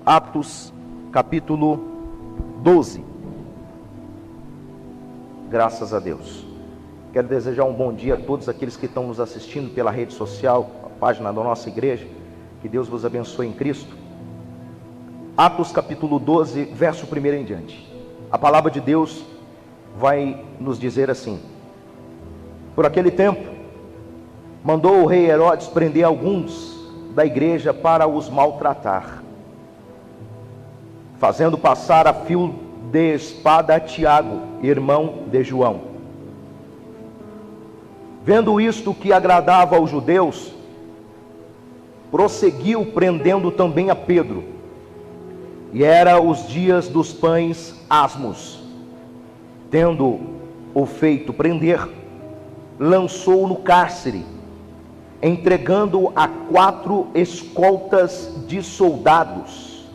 Atos, capítulo 12. Graças a Deus. Quero desejar um bom dia a todos aqueles que estão nos assistindo pela rede social, a página da nossa igreja. Que Deus vos abençoe em Cristo. Atos, capítulo 12, verso 1 em diante. A palavra de Deus vai nos dizer assim: por aquele tempo, mandou o rei Herodes prender alguns da igreja para os maltratar, fazendo passar a fio de espada a Tiago, irmão de João. Vendo isto que agradava aos judeus, prosseguiu prendendo também a Pedro. E era os dias dos pães asmos. Tendo o feito prender, lançou-o no cárcere, entregando-o a 4 escoltas de soldados,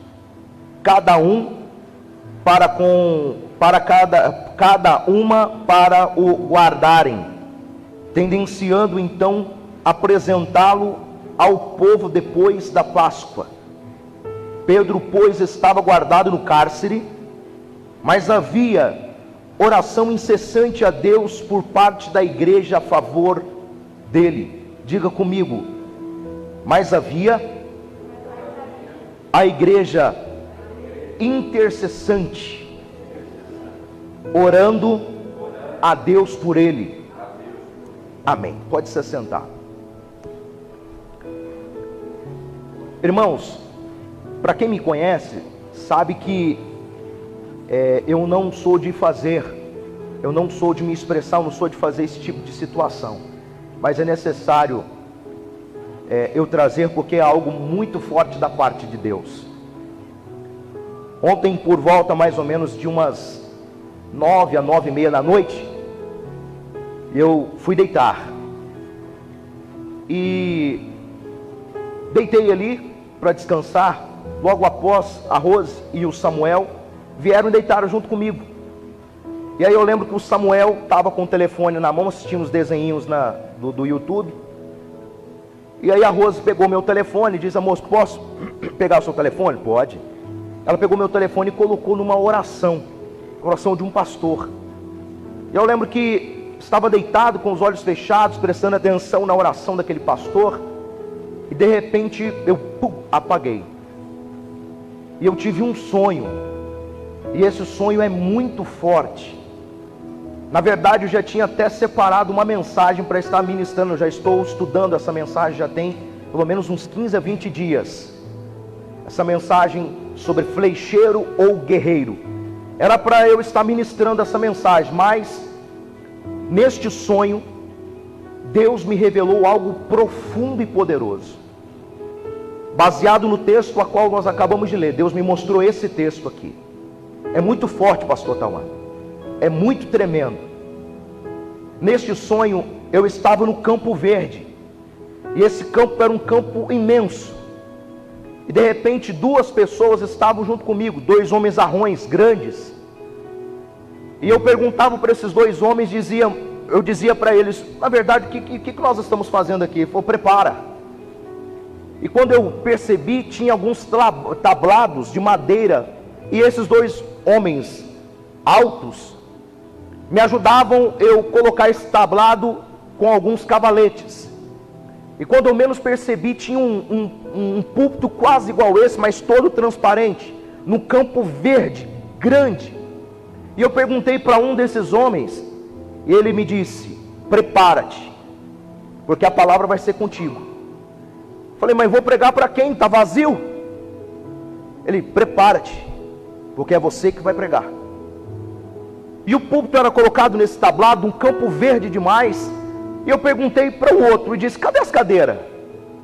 cada um para o guardarem, tendenciando então apresentá-lo ao povo depois da Páscoa. Pedro, pois, estava guardado no cárcere, mas havia oração incessante a Deus por parte da igreja a favor dele. Diga comigo: mas havia a igreja intercessante, orando a Deus por ele. Amém. Pode se sentar. Irmãos, para quem me conhece, sabe que eu não sou de me expressar, eu não sou de fazer esse tipo de situação. Mas é necessário eu trazer, porque é algo muito forte da parte de Deus. Ontem, por volta mais ou menos de umas 9 a 9:30 da noite, eu fui deitar. E deitei ali para descansar. Logo após, a Rose e o Samuel vieram e deitaram junto comigo. E aí eu lembro que o Samuel estava com o telefone na mão, assistindo os desenhinhos do YouTube. E aí a Rose pegou meu telefone e disse: amor, posso pegar o seu telefone? Pode. Ela pegou meu telefone e colocou numa oração de um pastor. E eu lembro que estava deitado com os olhos fechados, prestando atenção na oração daquele pastor. E de repente eu apaguei. E eu tive um sonho. E esse sonho é muito forte. Na verdade, eu já tinha até separado uma mensagem para estar ministrando. Eu já estou estudando essa mensagem, já tem pelo menos uns 15 a 20 dias. Essa mensagem sobre flecheiro ou guerreiro. Era para eu estar ministrando essa mensagem, mas neste sonho, Deus me revelou algo profundo e poderoso. Baseado no texto a qual nós acabamos de ler, Deus me mostrou esse texto aqui. É muito forte, pastor Tauan. É muito tremendo. Neste sonho, eu estava no Campo Verde. E esse campo era um campo imenso. E de repente 2 pessoas estavam junto comigo, 2 homens arrões, grandes. E eu perguntava para esses 2 homens, eu dizia para eles: na verdade, o que nós estamos fazendo aqui? Ele falou: prepara. E quando eu percebi, tinha alguns tablados de madeira. E esses 2 homens altos me ajudavam eu colocar esse tablado com alguns cavaletes. E quando eu menos percebi, tinha um púlpito quase igual esse, mas todo transparente, no Campo Verde, grande. E eu perguntei para um desses homens, e ele me disse: prepara-te, porque a palavra vai ser contigo. Falei: mas vou pregar para quem? Está vazio? Ele: prepara-te, porque é você que vai pregar. E o púlpito era colocado nesse tablado, um campo verde demais. E eu perguntei para o outro e disse: cadê as cadeiras?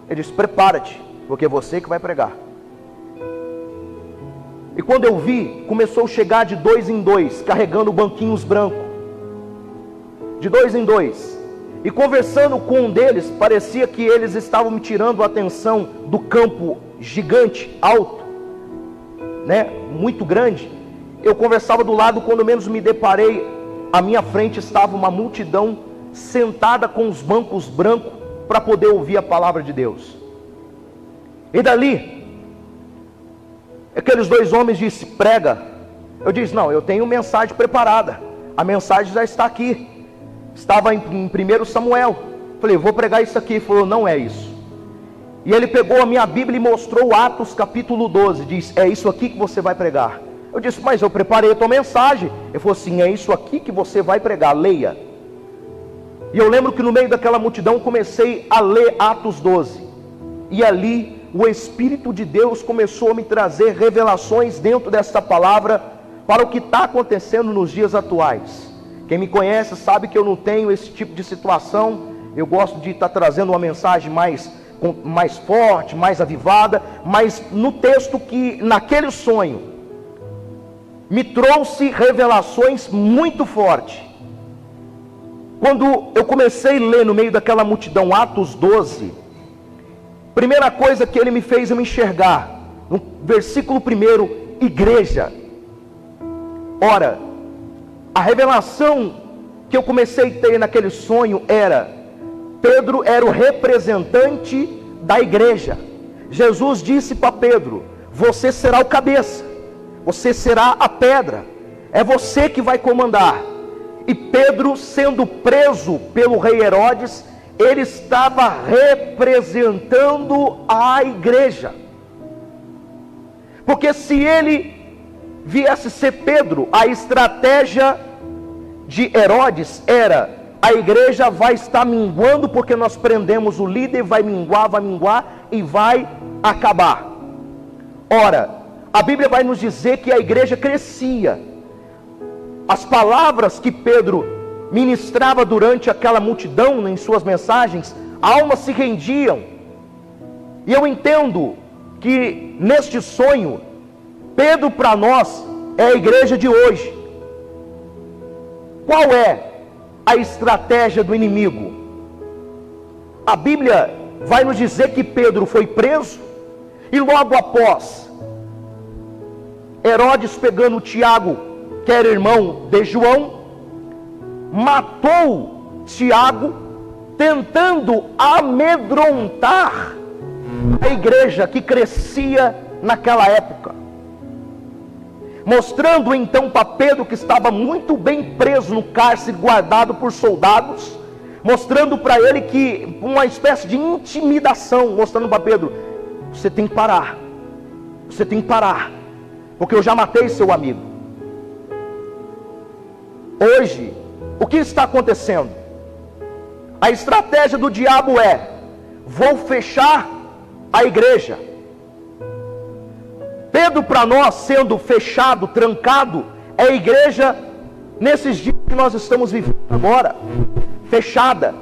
Ele disse: prepara-te, porque é você que vai pregar. E quando eu vi, começou a chegar de 2 em 2, carregando banquinhos brancos. De 2 em 2. E conversando com um deles, parecia que eles estavam me tirando a atenção do campo gigante, alto, né, muito grande. Eu conversava do lado, quando menos me deparei, à minha frente estava uma multidão sentada com os bancos brancos para poder ouvir a palavra de Deus. E dali, aqueles dois homens disse: prega. Eu disse: não, eu tenho mensagem preparada, a mensagem já está aqui, estava em 1 Samuel. Falei: vou pregar isso aqui. Ele falou: não é isso. E ele pegou a minha Bíblia e mostrou Atos capítulo 12, diz: é isso aqui que você vai pregar. Eu disse: mas eu preparei a tua mensagem. Ele falou assim: é isso aqui que você vai pregar, leia. E eu lembro que no meio daquela multidão comecei a ler Atos 12, e ali o Espírito de Deus começou a me trazer revelações dentro dessa palavra para o que está acontecendo nos dias atuais. Quem me conhece sabe que eu não tenho esse tipo de situação. Eu gosto de estar trazendo uma mensagem mais forte, mais avivada, mas no texto que naquele sonho me trouxe revelações muito fortes. Quando eu comecei a ler no meio daquela multidão Atos 12, primeira coisa que ele me fez eu me enxergar, no versículo 1, igreja. Ora, a revelação que eu comecei a ter naquele sonho era: Pedro era o representante da igreja. Jesus disse para Pedro: você será o cabeça, você será a pedra, é você que vai comandar. E Pedro, sendo preso pelo rei Herodes, ele estava representando a igreja. Porque se ele viesse ser Pedro, a estratégia de Herodes era: a igreja vai estar minguando porque nós prendemos o líder, vai minguar e vai acabar. Ora, a Bíblia vai nos dizer que a igreja crescia. As palavras que Pedro ministrava durante aquela multidão em suas mensagens, almas se rendiam. E eu entendo que neste sonho, Pedro para nós é a igreja de hoje. Qual é a estratégia do inimigo? A Bíblia vai nos dizer que Pedro foi preso, e logo após, Herodes, pegando Tiago, que era irmão de João, matou Tiago, tentando amedrontar a igreja que crescia naquela época, mostrando então para Pedro, que estava muito bem preso no cárcere, guardado por soldados, mostrando para ele que uma espécie de intimidação, mostrando para Pedro: você tem que parar, porque eu já matei seu amigo. Hoje, o que está acontecendo? A estratégia do diabo é: vou fechar a igreja. Pedro para nós, sendo fechado, trancado, é a igreja nesses dias que nós estamos vivendo agora, fechada,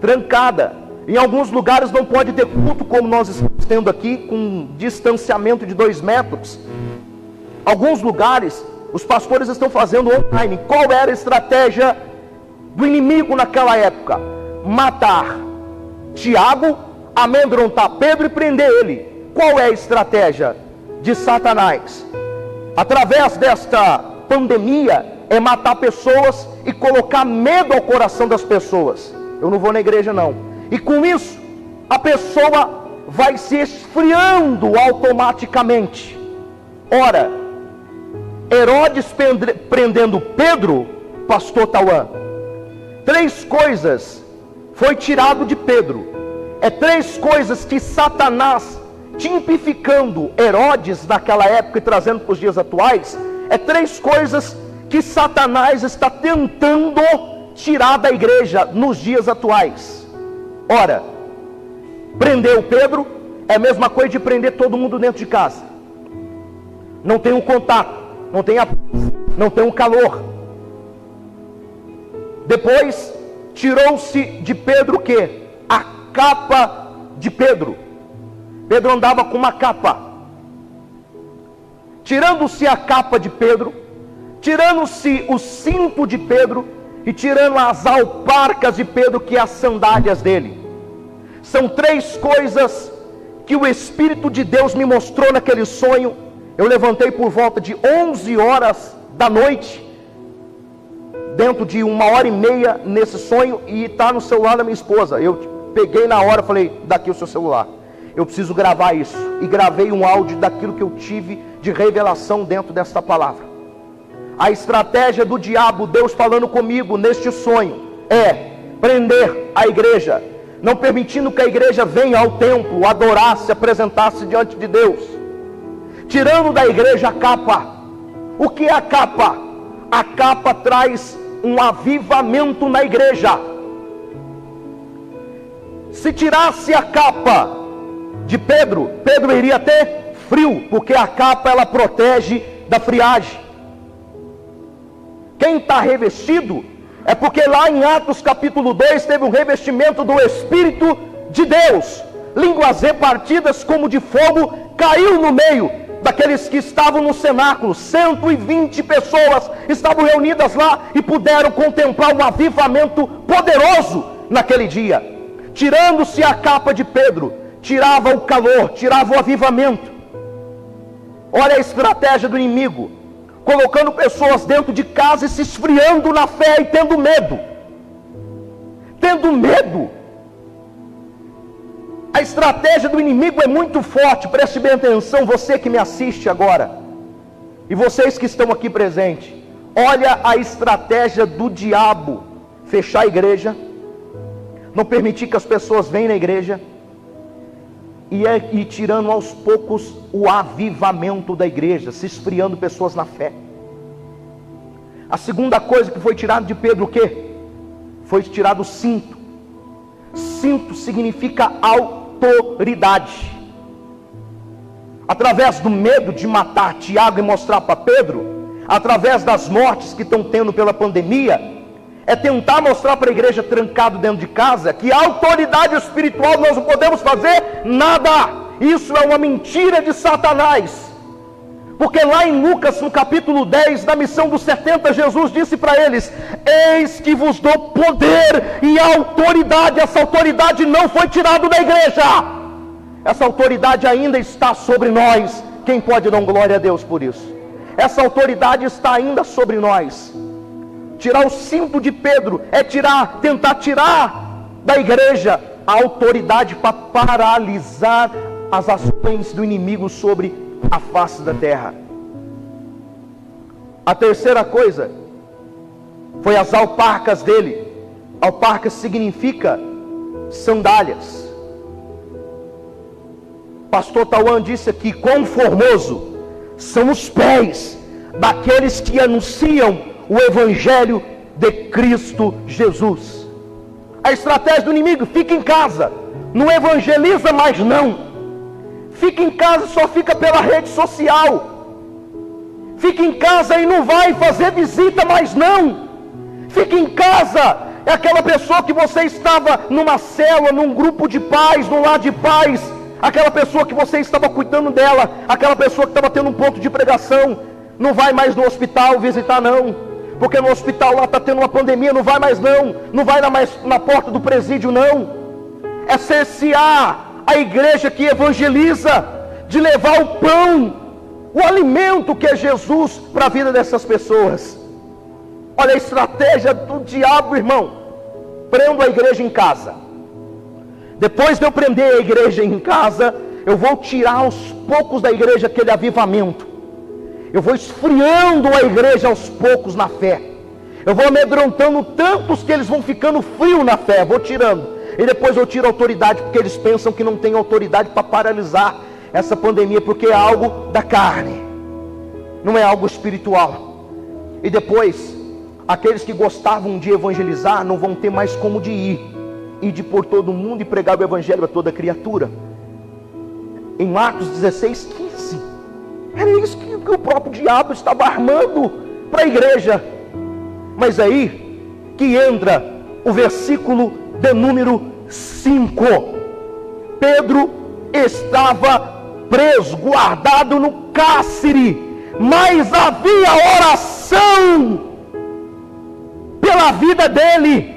trancada. Em alguns lugares não pode ter culto como nós estamos tendo aqui, com distanciamento de 2 metros. Alguns lugares os pastores estão fazendo online. Qual era a estratégia do inimigo naquela época? Matar Tiago, amedrontar Pedro e prender ele. Qual é a estratégia de Satanás? Através desta pandemia, é matar pessoas e colocar medo ao coração das pessoas. Eu não vou na igreja não. E com isso, a pessoa vai se esfriando automaticamente. Ora, Herodes prendendo Pedro, pastor Tauã, 3 coisas foi tirado de Pedro. É 3 coisas que Satanás, tipificando Herodes naquela época e trazendo para os dias atuais, é 3 coisas que Satanás está tentando tirar da igreja nos dias atuais. Ora, prender o Pedro é a mesma coisa de prender todo mundo dentro de casa. Não tem um contato, não tem a paz, não tem um calor. Depois, tirou-se de Pedro o quê? A capa de Pedro. Pedro andava com uma capa. Tirando-se a capa de Pedro, tirando-se o cinto de Pedro e tirando as alparcas de Pedro, que é as sandálias dele. São 3 coisas que o Espírito de Deus me mostrou naquele sonho. Eu levantei por volta de 11 horas da noite, dentro de 1h30 nesse sonho, e está no celular da minha esposa. Eu peguei na hora, falei: daqui o seu celular. eu preciso gravar isso. E gravei um áudio daquilo que eu tive de revelação dentro desta palavra. A estratégia do diabo, Deus falando comigo neste sonho, é prender a igreja, não permitindo que a igreja venha ao templo, adorar, se apresentasse diante de Deus, tirando da igreja a capa. O que é a capa? A capa traz um avivamento na igreja. Se tirasse a capa de Pedro, Pedro iria ter frio, porque a capa ela protege da friagem. Quem está revestido é porque lá em Atos capítulo 2 teve um revestimento do Espírito de Deus. Línguas repartidas como de fogo caiu no meio daqueles que estavam no cenáculo. 120 pessoas estavam reunidas lá e puderam contemplar um avivamento poderoso naquele dia. Tirando-se a capa de Pedro, tirava o calor, tirava o avivamento. Olha a estratégia do inimigo, colocando pessoas dentro de casa e se esfriando na fé e tendo medo. Tendo medo. A estratégia do inimigo é muito forte, preste bem atenção, você que me assiste agora, e vocês que estão aqui presentes. Olha a estratégia do diabo: fechar a igreja, não permitir que as pessoas venham na igreja, e ir tirando aos poucos o avivamento da igreja, se esfriando pessoas na fé. A segunda coisa que foi tirado de Pedro, o quê? Foi tirado o cinto. Cinto significa autoridade. Através do medo de matar Tiago e mostrar para Pedro, através das mortes que estão tendo pela pandemia, é tentar mostrar para a igreja trancado dentro de casa que a autoridade espiritual nós não podemos fazer nada. Isso é uma mentira de Satanás. Porque lá em Lucas, no capítulo 10, na missão dos 70, Jesus disse para eles: eis que vos dou poder e autoridade. Essa autoridade não foi tirada da igreja. Essa autoridade ainda está sobre nós. Quem pode dar glória a Deus por isso? Essa autoridade está ainda sobre nós. Tirar o cinto de Pedro é tentar tirar da igreja a autoridade para paralisar as ações do inimigo sobre a face da terra. A terceira coisa foi as alparcas dele. Alparcas significa sandálias. Pastor Tauan disse aqui: quão formoso são os pés daqueles que anunciam o Evangelho de Cristo Jesus. A estratégia do inimigo: fica em casa, não evangeliza mais não. Fica em casa, só fica pela rede social. Fica em casa e não vai fazer visita mais não. Fica em casa, é aquela pessoa que você estava numa célula, num grupo de pais, num lar de pais, aquela pessoa que você estava cuidando dela, aquela pessoa que estava tendo um ponto de pregação, não vai mais no hospital visitar não. Porque no hospital lá está tendo uma pandemia, não vai mais não. Não vai mais na porta do presídio não. É cercear a igreja que evangeliza, de levar o pão, o alimento que é Jesus para a vida dessas pessoas. Olha a estratégia do diabo, irmão. Prendo a igreja em casa. Depois de eu prender a igreja em casa, eu vou tirar aos poucos da igreja aquele avivamento. Eu vou esfriando a igreja aos poucos na fé. Eu vou amedrontando tantos que eles vão ficando frios na fé. Vou tirando. E depois eu tiro a autoridade, porque eles pensam que não tem autoridade para paralisar essa pandemia, porque é algo da carne, não é algo espiritual. E depois, aqueles que gostavam de evangelizar não vão ter mais como de ir de por todo mundo e pregar o evangelho a toda criatura. Em Atos 16:15, era isso que o próprio diabo estava armando para a igreja. Mas aí que entra o versículo de número 5. Pedro estava preso, guardado no cárcere, mas havia oração pela vida dele.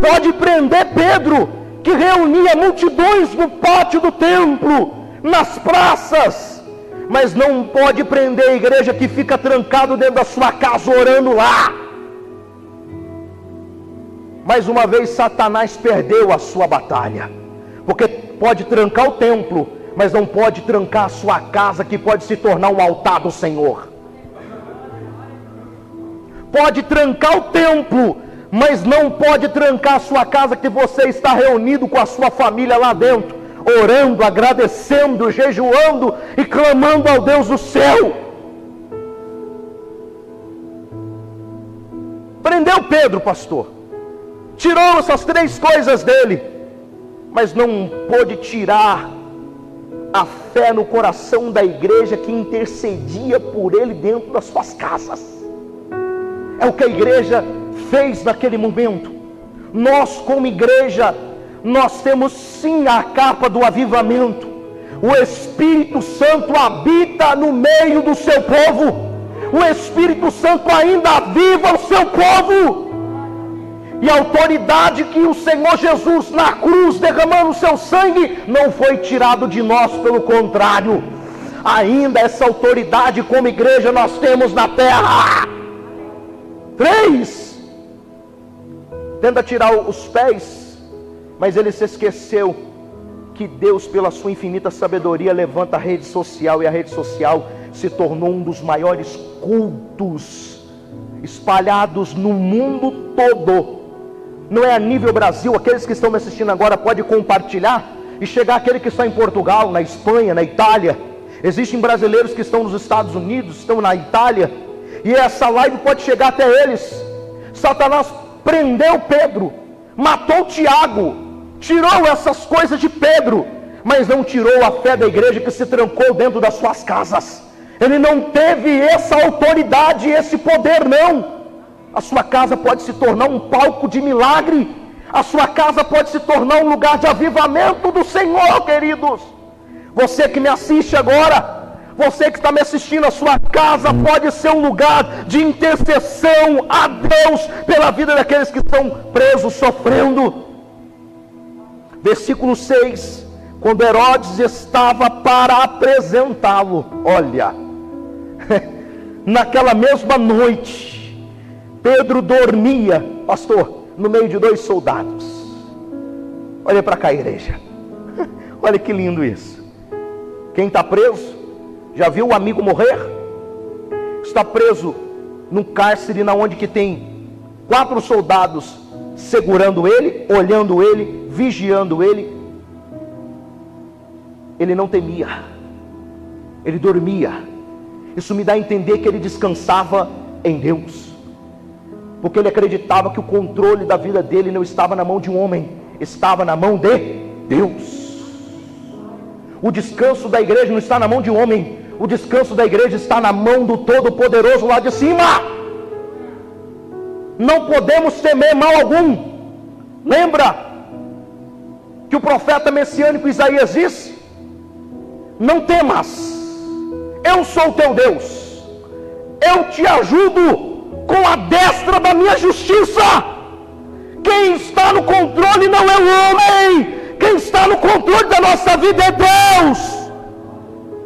Pode prender Pedro, que reunia multidões no pátio do templo, nas praças, mas não pode prender a igreja que fica trancado dentro da sua casa orando lá. Mais uma vez Satanás perdeu a sua batalha, porque pode trancar o templo, mas não pode trancar a sua casa, que pode se tornar um altar do Senhor. Pode trancar o templo, mas não pode trancar a sua casa, que você está reunido com a sua família lá dentro, orando, agradecendo, jejuando e clamando ao Deus do céu. Prendeu Pedro, pastor, tirou essas 3 coisas dele, mas não pôde tirar a fé no coração da igreja que intercedia por ele dentro das suas casas. É o que a igreja fez naquele momento. Nós, como igreja, nós temos sim a capa do avivamento. O Espírito Santo habita no meio do seu povo. O Espírito Santo ainda aviva o seu povo. E a autoridade que o Senhor Jesus na cruz, derramando o seu sangue, não foi tirado de nós, pelo contrário, ainda essa autoridade como igreja nós temos na terra. 3, tenta tirar os pés, mas ele se esqueceu que Deus, pela sua infinita sabedoria, levanta a rede social, e a rede social se tornou um dos maiores cultos espalhados no mundo todo. Não é a nível Brasil. Aqueles que estão me assistindo agora podem compartilhar e chegar àquele que está em Portugal, na Espanha, na Itália. Existem brasileiros que estão nos Estados Unidos, estão na Itália, e essa live pode chegar até eles. Satanás prendeu Pedro, matou Tiago, tirou essas coisas de Pedro, mas não tirou a fé da igreja, que se trancou dentro das suas casas. Ele não teve essa autoridade, esse poder, não. A sua casa pode se tornar um palco de milagre. A sua casa pode se tornar um lugar de avivamento do Senhor, queridos. Você que me assiste agora, você que está me assistindo, a sua casa pode ser um lugar de intercessão a Deus pela vida daqueles que estão presos, sofrendo. Versículo 6: quando Herodes estava para apresentá-lo, olha, naquela mesma noite, Pedro dormia, pastor, no meio de 2 soldados. Olha para cá, igreja. Olha que lindo isso. Quem está preso, já viu o amigo morrer? Está preso num cárcere, na onde que tem 4 soldados segurando ele, olhando ele, vigiando ele. Ele não temia, ele dormia. Isso me dá a entender que ele descansava em Deus, porque ele acreditava que o controle da vida dele não estava na mão de um homem, estava na mão de Deus. O descanso da igreja não está na mão de um homem, o descanso da igreja está na mão do Todo-Poderoso lá de cima. Não podemos temer mal algum. Lembra que o profeta messiânico Isaías disse: não temas, eu sou o teu Deus, eu te ajudo com a destra da minha justiça. Quem está no controle não é o homem, quem está no controle da nossa vida é Deus,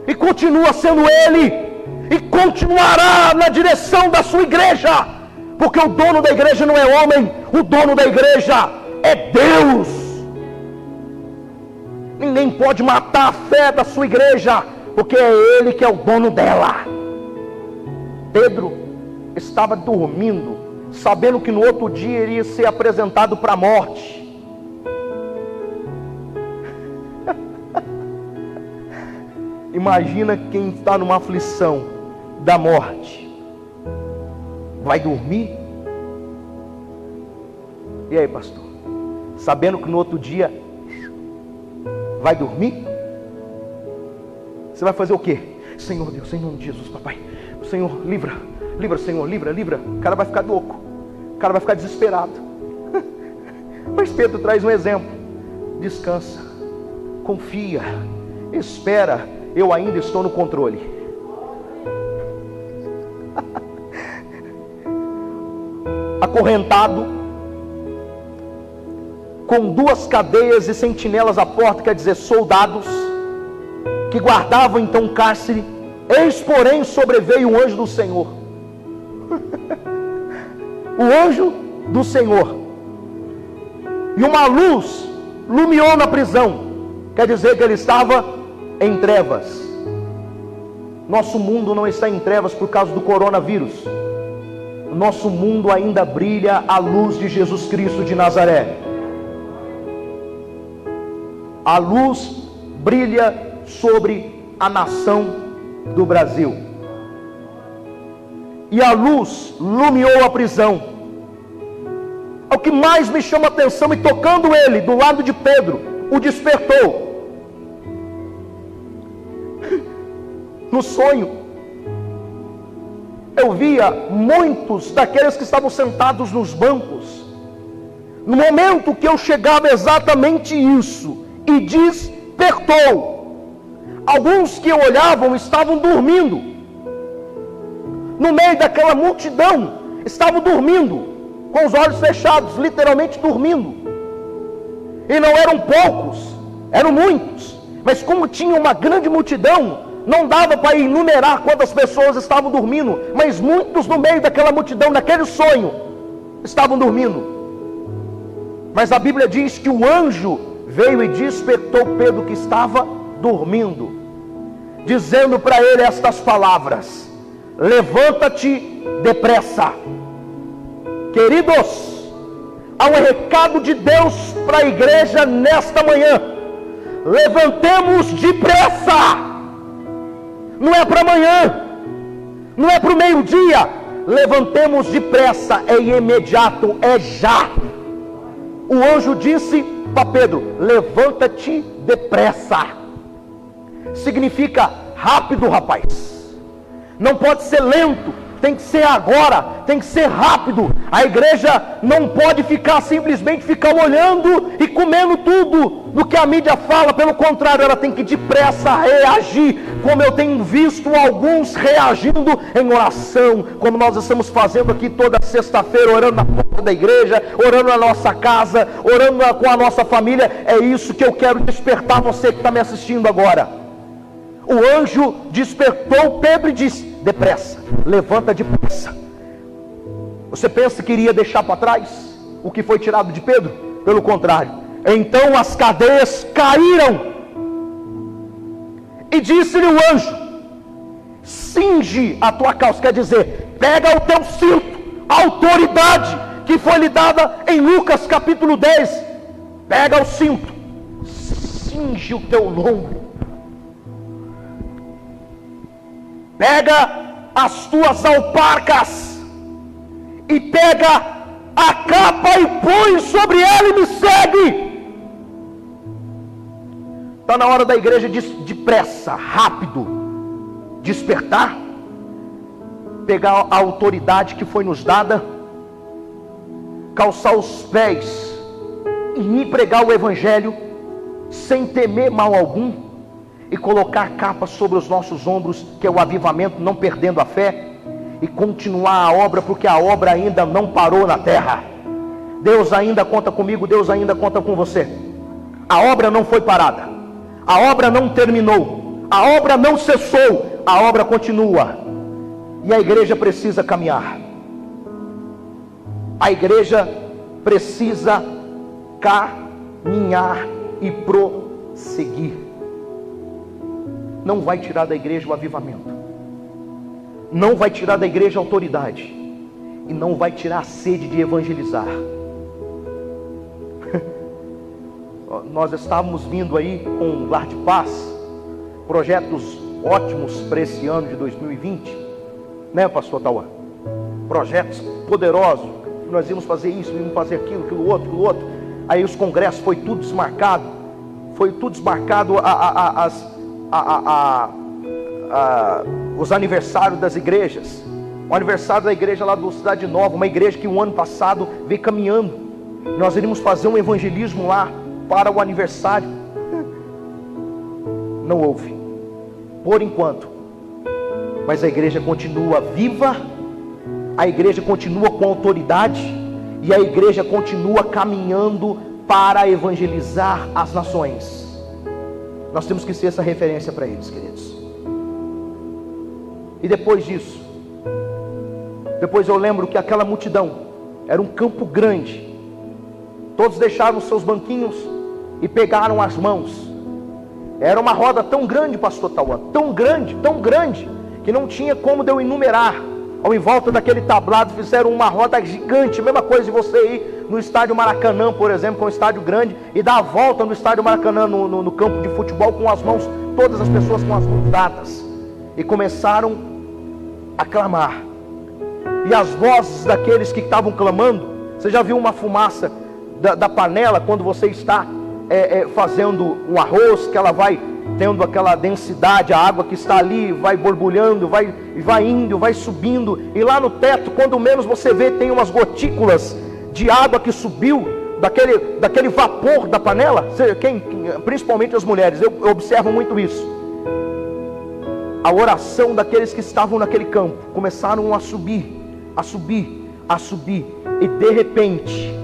e continua sendo Ele, e continuará na direção da sua igreja, porque o dono da igreja não é homem, o dono da igreja é Deus. Ninguém pode matar a fé da sua igreja, porque é Ele que é o dono dela. Pedro estava dormindo, sabendo que no outro dia iria ser apresentado para a morte. Imagina quem está numa aflição da morte. Vai dormir? E aí, pastor? Sabendo que no outro dia vai dormir? Você vai fazer o quê? Senhor Deus, em nome de Jesus, papai, Senhor, livra, Senhor, livra. O cara vai ficar louco, o cara vai ficar desesperado. Mas Pedro traz um exemplo: descansa, confia, espera, eu ainda estou no controle. Acorrentado, com 2 cadeias e sentinelas à porta, quer dizer, soldados, que guardavam então o cárcere. Eis, porém, sobreveio um anjo do Senhor. O anjo do Senhor. E uma luz lumiou na prisão. quer dizer que ele estava em trevas. Nosso mundo não está em trevas por causa do coronavírus. Nosso mundo ainda brilha a luz de Jesus Cristo de Nazaré. A luz brilha sobre a nação do Brasil. E a luz iluminou a prisão. O que mais me chama a atenção, e tocando ele do lado de Pedro, o despertou. No sonho, eu via muitos daqueles que estavam sentados nos bancos. No momento que eu chegava, exatamente isso, e despertou. Alguns que olhavam estavam dormindo. No meio daquela multidão, estavam dormindo, com os olhos fechados, literalmente dormindo. E não eram poucos, eram muitos. Mas como tinha uma grande multidão, não dava para enumerar quantas pessoas estavam dormindo. Mas muitos no meio daquela multidão, naquele sonho, estavam dormindo. Mas a Bíblia diz que o anjo veio e despertou Pedro, que estava dormindo, dizendo para ele estas palavras: levanta-te depressa. Queridos, há um recado de Deus para a igreja nesta manhã. Levantemos depressa. Não é para amanhã, não é para o meio-dia. Levantemos depressa, é imediato, é já. O anjo disse para Pedro: levanta-te depressa. Significa rápido, rapaz. Não pode ser lento, tem que ser agora, tem que ser rápido. A igreja não pode simplesmente ficar olhando e comendo tudo do que a mídia fala. Pelo contrário, ela tem que depressa reagir, como eu tenho visto alguns reagindo em oração, como nós estamos fazendo aqui toda sexta-feira, orando na porta da igreja, orando na nossa casa, orando com a nossa família. É isso que eu quero despertar você que está me assistindo agora. O anjo despertou Pedro e disse: depressa, levanta depressa. Você pensa que iria deixar para trás o que foi tirado de Pedro? Pelo contrário, então as cadeias caíram. E disse-lhe o anjo: cinge a tua calça, quer dizer, pega o teu cinto, a autoridade que foi lhe dada em Lucas capítulo 10. Pega o cinto, cinge o teu lombo, pega as tuas alparcas e pega a capa e põe sobre ela e me segue. Está na hora da igreja depressa, rápido, despertar, pegar a autoridade que foi nos dada, calçar os pés e ir pregar o evangelho sem temer mal algum, e colocar a capa sobre os nossos ombros, que é o avivamento, não perdendo a fé, e continuar a obra, porque a obra ainda não parou na terra. Deus ainda conta comigo, Deus ainda conta com você. A obra não foi parada, a obra não terminou, a obra não cessou, a obra continua. E a igreja precisa caminhar. A igreja precisa caminhar e prosseguir. Não vai tirar da igreja o avivamento, não vai tirar da igreja a autoridade, e não vai tirar a sede de evangelizar. Nós estávamos vindo aí com um Lar de Paz, projetos ótimos para esse ano de 2020, né, pastor Tauan? Projetos poderosos, nós íamos fazer isso, íamos fazer aquilo, aquilo outro. Aí os congressos foi tudo desmarcado, os aniversários das igrejas. O aniversário da igreja lá do Cidade Nova, uma igreja que o ano passado veio caminhando. Nós iríamos fazer um evangelismo lá para o aniversário. Não houve, por enquanto. Mas a igreja continua viva, a igreja continua com autoridade, e a igreja continua caminhando para evangelizar as nações. Nós temos que ser essa referência para eles, queridos. E depois disso, depois eu lembro que aquela multidão era um campo grande. Todos deixaram os seus banquinhos e pegaram as mãos Era uma roda tão grande, pastor Tauan, tão grande, que não tinha como eu enumerar. Ao em volta daquele tablado fizeram uma roda gigante, mesma coisa de você ir no estádio Maracanã, por exemplo, que é um estádio grande, e dar a volta no estádio Maracanã, no campo de futebol, com as mãos, todas as pessoas com as mãos dadas, e começaram a clamar. E as vozes daqueles que estavam clamando, você já viu uma fumaça da panela quando você está fazendo um arroz, que ela vai tendo aquela densidade, a água que está ali vai borbulhando, vai indo, vai subindo, e lá no teto, quando menos você vê, tem umas gotículas de água que subiu daquele vapor da panela. Principalmente as mulheres, eu observo muito isso. A oração daqueles que estavam naquele campo começaram a subir, e de repente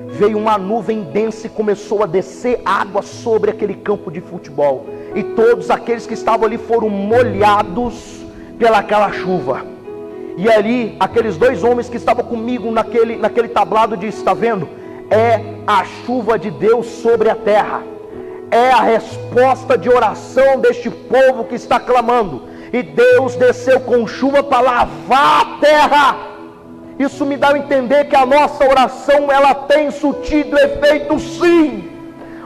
veio uma nuvem densa e começou a descer água sobre aquele campo de futebol, e todos aqueles que estavam ali foram molhados pelaquela chuva. E ali, aqueles dois homens que estavam comigo naquele tablado disse: está vendo? É a chuva de Deus sobre a terra, é a resposta de oração deste povo que está clamando, e Deus desceu com chuva para lavar a terra. Isso me dá a entender que a nossa oração, ela tem surtido efeito, sim.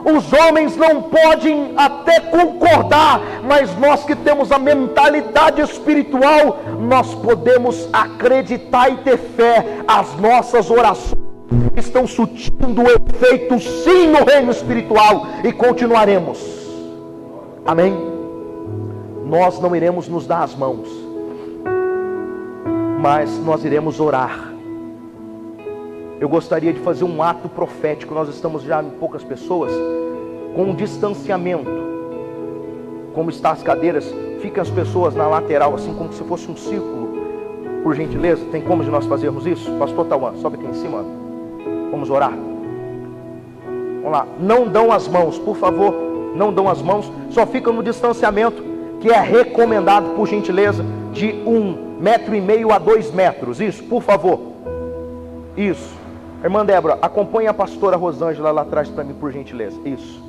Os homens não podem até concordar, mas nós que temos a mentalidade espiritual, nós podemos acreditar e ter fé. As nossas orações estão surtindo efeito, sim, no reino espiritual, e continuaremos. Amém? Nós não iremos nos dar as mãos, mas nós iremos orar. Eu gostaria de fazer um ato profético. Nós estamos já em poucas pessoas, com um distanciamento. Como estão as cadeiras, ficam as pessoas na lateral, assim como se fosse um círculo. Por gentileza, tem como de nós fazermos isso? Pastor Tauan, sobe aqui em cima. Vamos orar. Vamos lá. Não dão as mãos, por favor. Não dão as mãos. Só ficam no distanciamento que é recomendado, por gentileza, de 1,5 metro a 2 metros. Isso, por favor. Isso. Irmã Débora, acompanhe a pastora Rosângela lá atrás para mim, por gentileza. Isso.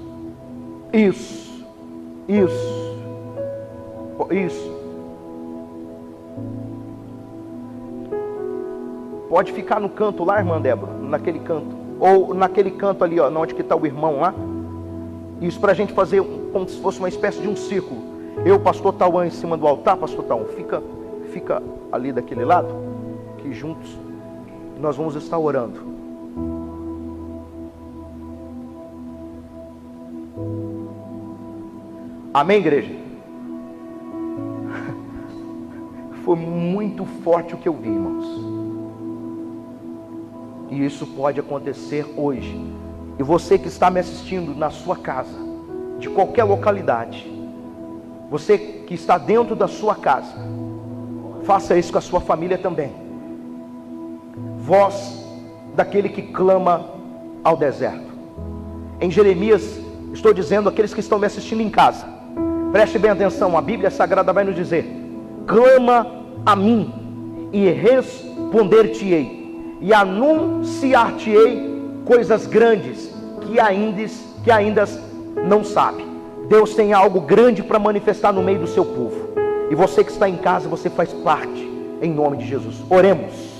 Pode ficar no canto lá, irmã Débora, naquele canto. Ou naquele canto ali, ó, onde que está o irmão lá. Isso, para a gente fazer como se fosse uma espécie de um círculo. Eu, pastor Tauan, em cima do altar. Pastor Tauan, fica ali daquele lado, que juntos nós vamos estar orando. Amém, igreja? Foi muito forte o que eu vi, irmãos. E isso pode acontecer hoje. E você que está me assistindo na sua casa, de qualquer localidade, você que está dentro da sua casa, faça isso com a sua família também. Voz daquele que clama ao deserto. Em Jeremias, estou dizendo àqueles que estão me assistindo em casa, preste bem atenção, a Bíblia Sagrada vai nos dizer: clama a mim e responder-te-ei, e anunciar-te-ei coisas grandes que ainda não sabe. Deus tem algo grande para manifestar no meio do seu povo, e você que está em casa, você faz parte, em nome de Jesus. Oremos.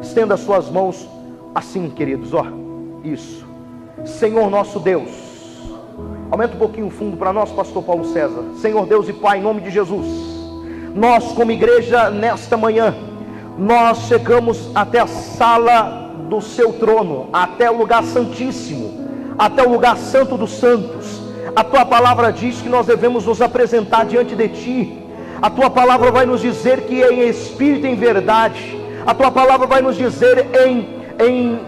Estenda as suas mãos assim, queridos, ó. Isso. Senhor nosso Deus, aumenta um pouquinho o fundo para nós, pastor Paulo César. Senhor Deus e Pai, em nome de Jesus, nós como igreja nesta manhã, nós chegamos até a sala do seu trono, até o lugar santíssimo, até o lugar santo dos santos. A tua palavra diz que nós devemos nos apresentar diante de ti. A tua palavra vai nos dizer que em espírito e em verdade. A tua palavra vai nos dizer em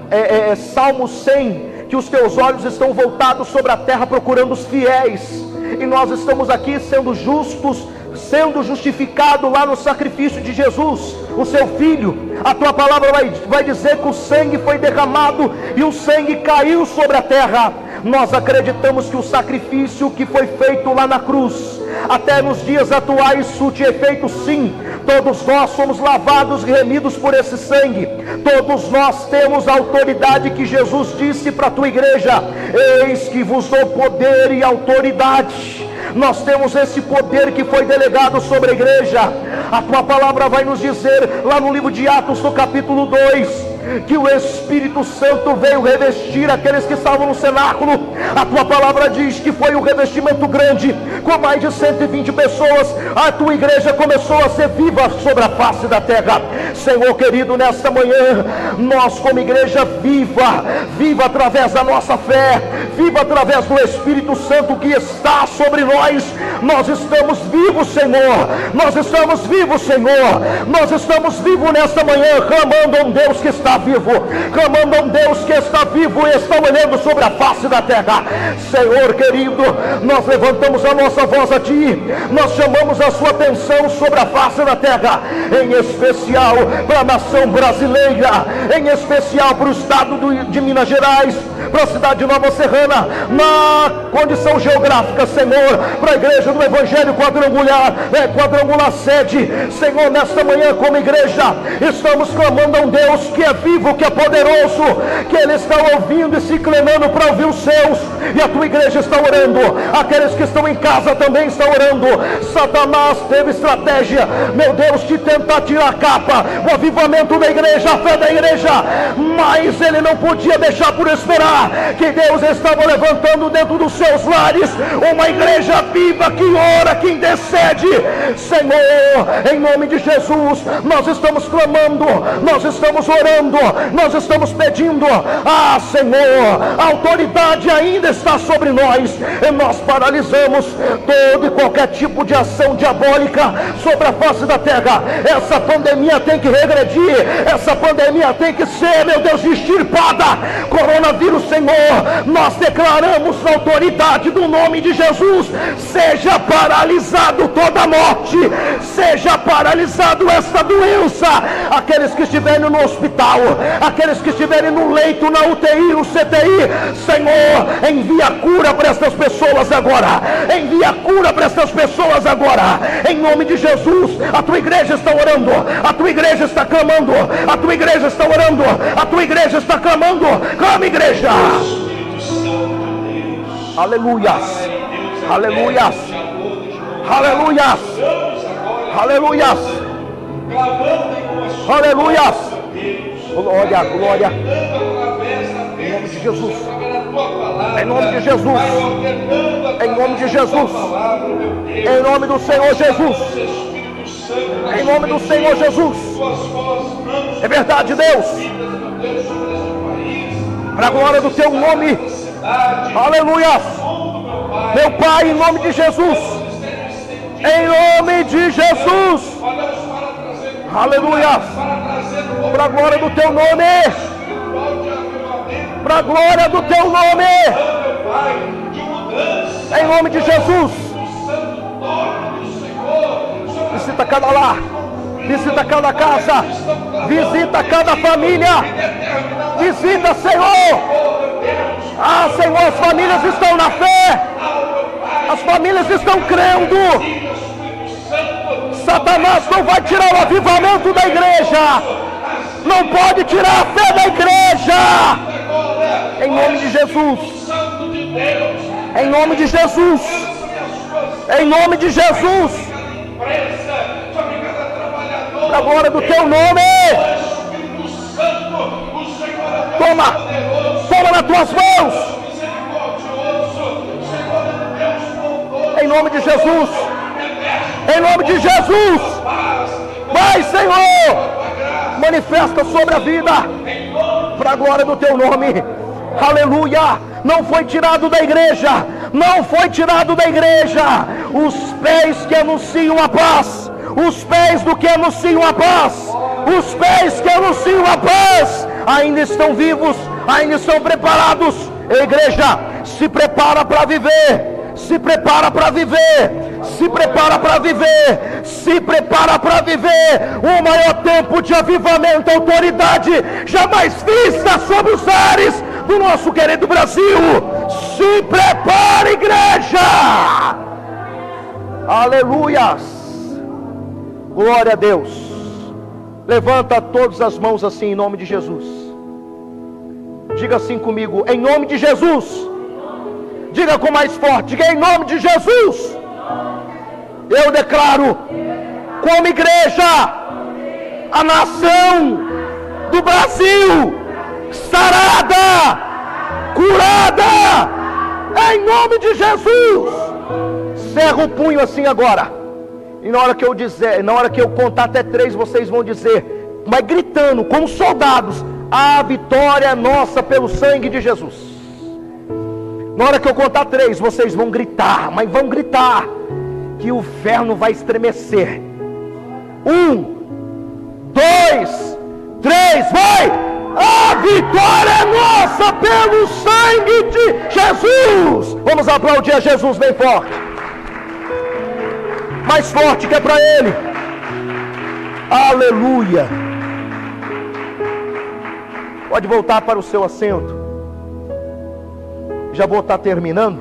Salmo 100, que os teus olhos estão voltados sobre a terra procurando os fiéis. E nós estamos aqui sendo justos, sendo justificado lá no sacrifício de Jesus, o seu Filho. A tua palavra vai dizer que o sangue foi derramado e o sangue caiu sobre a terra. Nós acreditamos que o sacrifício que foi feito lá na cruz, até nos dias atuais, surte efeito, sim. Todos nós somos lavados e remidos por esse sangue. Todos nós temos a autoridade que Jesus disse para a tua igreja: eis que vos dou poder e autoridade Nós temos esse poder que foi delegado sobre a igreja. A tua palavra vai nos dizer lá no livro de Atos, no capítulo 2, que o Espírito Santo veio revestir aqueles que estavam no cenáculo. A tua palavra diz que foi um revestimento grande, com mais de 120 pessoas. A tua igreja começou a ser viva sobre a face da terra. Senhor querido, nesta manhã, nós como igreja viva através da nossa fé, viva através do Espírito Santo que está sobre nós. Nós estamos vivos, Senhor. Nós estamos vivos, Senhor. Nós estamos vivos nesta manhã, clamando a um Deus que está vivo, clamando a um Deus que está vivo e está olhando sobre a face da terra. Senhor querido, nós levantamos a nossa voz a Ti, nós chamamos a sua atenção sobre a face da terra, em especial para a nação brasileira, em especial para o estado de Minas Gerais, para a cidade de Nova Serrana, na condição geográfica, Senhor, para a igreja do Evangelho quadrangular sede. Senhor, nesta manhã como igreja, estamos clamando a um Deus que é vivo, que é poderoso, que Ele está ouvindo e se inclinando para ouvir os seus, e a tua igreja está orando, aqueles que estão em casa também estão orando. Satanás teve estratégia, meu Deus, de tentar tirar a capa, o avivamento da igreja, a fé da igreja, mas ele não podia deixar por esperar, que Deus estava levantando dentro dos seus lares uma igreja viva que ora, que intercede. Senhor, em nome de Jesus, nós estamos clamando, nós estamos orando, nós estamos pedindo. Senhor, a autoridade ainda está sobre nós, e nós paralisamos todo e qualquer tipo de ação diabólica sobre a face da terra. Essa pandemia tem que regredir, essa pandemia tem que ser, meu Deus, extirpada. Coronavírus, Senhor, nós declaramos na autoridade do nome de Jesus, seja paralisado toda a morte, seja paralisado esta doença. Aqueles que estiverem no hospital, aqueles que estiverem no leito, na UTI, no CTI, Senhor, envia cura para estas pessoas agora, envia cura para estas pessoas agora, em nome de Jesus. A tua igreja está orando, a tua igreja está clamando, a tua igreja está orando, a tua igreja está clamando. Clama, igreja. Aleluias, aleluias, aleluias, aleluias, aleluias. Glória, glória. Em nome de Jesus. Em nome de Jesus. Em nome de Jesus. Em nome do Senhor Jesus. Em nome do Senhor Jesus. É verdade, Deus. Para a glória do teu nome. Aleluia. Meu Pai, em nome de Jesus. Em nome de Jesus. Aleluia. Para a glória do teu nome. Para a glória do teu nome. Em nome de Jesus. Visita cada lar, visita cada casa, visita cada família. Visita, Senhor. Senhor, as famílias estão na fé, as famílias estão crendo. Satanás não vai tirar o avivamento da igreja, não pode tirar a fé da igreja. Em nome de Jesus. Em nome de Jesus. Em nome de Jesus. Para a glória do teu nome. Toma nas tuas mãos. Em nome de Jesus. Em nome de Jesus. Vai, Senhor. Manifesta sobre a vida. Para a glória do teu nome. Aleluia. Não foi tirado da igreja. Não foi tirado da igreja os pés que anunciam a paz. Os pés do que anunciam a paz. Os pés que anunciam a paz ainda estão vivos, ainda estão preparados. A igreja se prepara para viver. Se prepara para viver. Se prepara para viver. Se prepara para viver o maior tempo de avivamento, autoridade jamais vista sobre os ares do nosso querido Brasil. Se prepara, igreja. Aleluias. Glória a Deus. Levanta todas as mãos assim em nome de Jesus. Diga assim comigo, em nome de Jesus. Diga com mais forte, diga em nome de Jesus. Eu declaro, como igreja, a nação do Brasil sarada, curada, em nome de Jesus. Cerra o punho assim agora. E na hora que eu contar até 3, vocês vão dizer, mas gritando, como soldados, a vitória é nossa pelo sangue de Jesus. Na hora que eu contar 3, vocês vão gritar, mas vão gritar, que o inferno vai estremecer. 1, 2, 3, vai! A vitória é nossa pelo sangue de Jesus. Vamos aplaudir a Jesus bem forte. Mais forte que é para Ele. Aleluia. Pode voltar para o seu assento. Já vou estar terminando.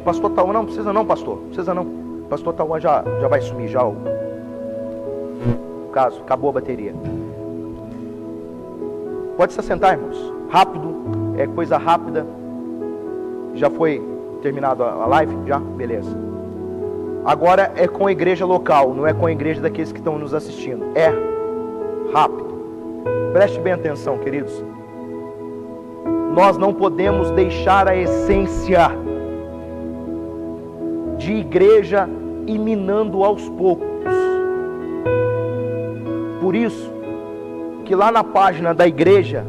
Pastor Tauan, não precisa não, pastor. Precisa não. Pastor Tauan já vai sumir já o caso. Acabou a bateria. Pode se assentar, irmãos. Rápido. É coisa rápida. Já foi terminado a live? Já? Beleza. Agora é com a igreja local. Não é com a igreja daqueles que estão nos assistindo. É rápido. Preste bem atenção, queridos. Nós não podemos deixar a essência de igreja ir minando aos poucos. Por isso que lá na página da igreja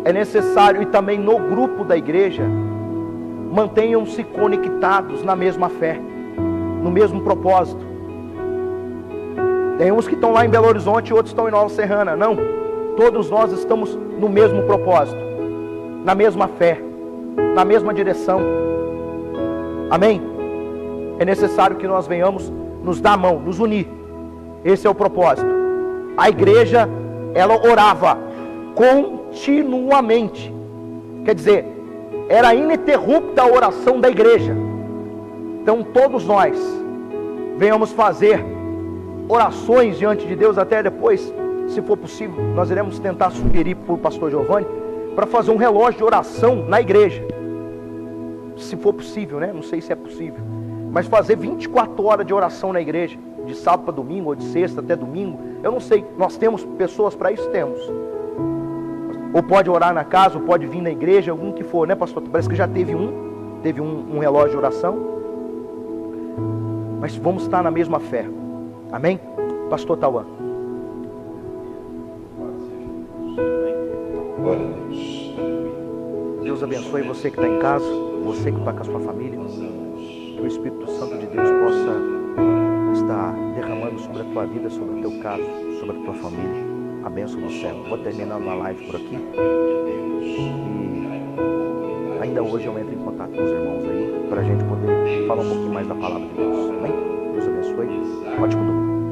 é necessário, e também no grupo da igreja, mantenham-se conectados na mesma fé, no mesmo propósito. Tem uns que estão lá em Belo Horizonte e outros estão em Nova Serrana. Não, todos nós estamos no mesmo propósito, na mesma fé, na mesma direção. Amém? É necessário que nós venhamos nos dar a mão, nos unir. Esse é o propósito. A igreja, ela orava continuamente. Quer dizer, era ininterrupta a oração da igreja. Então todos nós venhamos fazer orações diante de Deus. Até depois, se for possível, nós iremos tentar sugerir para o pastor Giovanni para fazer um relógio de oração na igreja, se for possível, né? Não sei se é possível, mas fazer 24 horas de oração na igreja, de sábado para domingo, ou de sexta até domingo, eu não sei. Nós temos pessoas para isso? Temos. Ou pode orar na casa, ou pode vir na igreja, algum que for, né, pastor? Parece que já teve um relógio de oração. Mas vamos estar na mesma fé. Amém? Pastor Tauan. Glória a Deus. Deus abençoe você que está em casa, você que está com a sua família. Que o Espírito Santo de Deus possa estar derramando sobre a tua vida, sobre o teu caso, sobre a tua família, a bênção do céu. Vou terminando a live por aqui. E ainda hoje eu entro em contato com os irmãos aí, para a gente poder falar um pouquinho mais da palavra de Deus. Amém? Deus abençoe. Ótimo domingo.